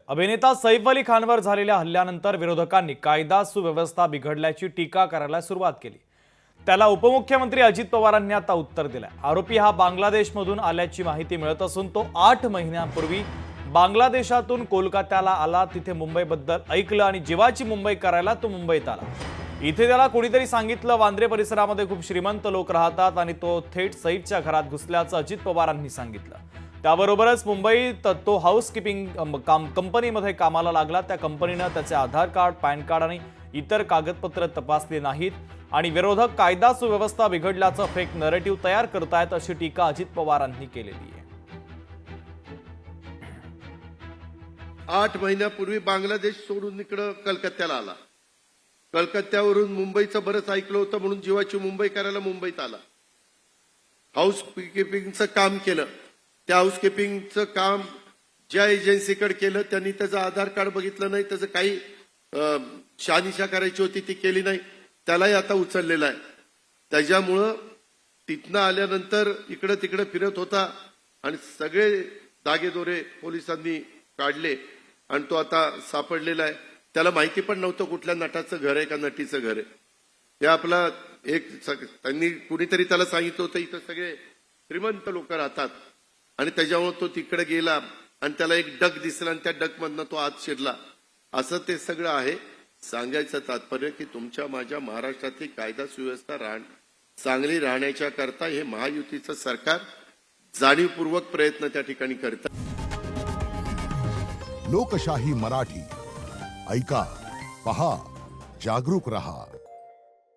अभिनेता सैफ अली खानवर झालेल्या हल्ल्यानंतर विरोधकांनी कायदा सुव्यवस्था बिघडल्याची टीका करायला सुरुवात केली। त्याला उपमुख्यमंत्री अजित पवारांनी आता उत्तर दिलंय। आरोपी हा बांगलादेशमधून आल्याची माहिती मिळत असून तो 8 महिन्यांपूर्वी बांगलादेशातून कोलकात्याला आला, तिथे मुंबईबद्दल ऐकलं आणि जीवाची मुंबई करायला तो मुंबईत आला। इथे त्याला कोणीतरी सांगितलं वांद्रे परिसरामध्ये खूप श्रीमंत लोक राहतात आणि तो थेट सैफच्या घरात घुसल्याचं अजित पवारांनी सांगितलं। त्याबरोबरच मुंबईत तो हाऊसकीपिंग कंपनीमध्ये कामाला लागला। त्या कंपनीने त्याचे आधार कार्ड, पॅन कार्ड आणि इतर कागदपत्र तपासले नाहीत आणि विरोधक कायदा सुव्यवस्था बिघडल्याचं फेक नरेटिव्ह तयार करतायत, अशी टीका अजित पवारांनी केलेली आहे। 8 महिन्यापूर्वी बांगलादेश सोडून इकडं कलकत्त्याला आला। कलकत्त्यावरून मुंबईचं बरंच ऐकलं होतं म्हणून जीवाची मुंबई करायला मुंबईत आला। हाऊस कीपिंगचं काम केलं। त्या हाऊसकीपिंगचं काम ज्या एजन्सीकडे केलं त्यांनी त्याचं आधार कार्ड बघितलं नाही, त्याचं काही शहानिशा करायची होती ती केली नाही, त्यालाही आता उचललेला आहे। त्याच्यामुळं तिथनं आल्यानंतर इकडे तिकडे फिरत होता आणि सगळे दागेदोरे पोलिसांनी काढले आणि तो आता सापडलेला आहे। त्याला माहिती पण नव्हतं कुठल्या नटाचं घर आहे का नटीचं घर आहे। हे आपला एक त्यांनी कुणीतरी त्याला सांगितलं होतं इथं सगळे श्रीमंत लोक राहतात आणि त्याच्यामुळे तो तिकडे गेला आणि त्याला एक डक दिसला आणि त्या डक मधनं तो आत शिरला, असं ते सगळं आहे। सांगायचं तात्पर्य की तुमच्या माझ्या महाराष्ट्रातली कायदा सुव्यवस्था चांगली राहण्याच्या करता हे महायुतीचं सरकार जाणीवपूर्वक प्रयत्न त्या ठिकाणी करतं। लोकशाही मराठी ऐका, पहा, जागरूक रहा।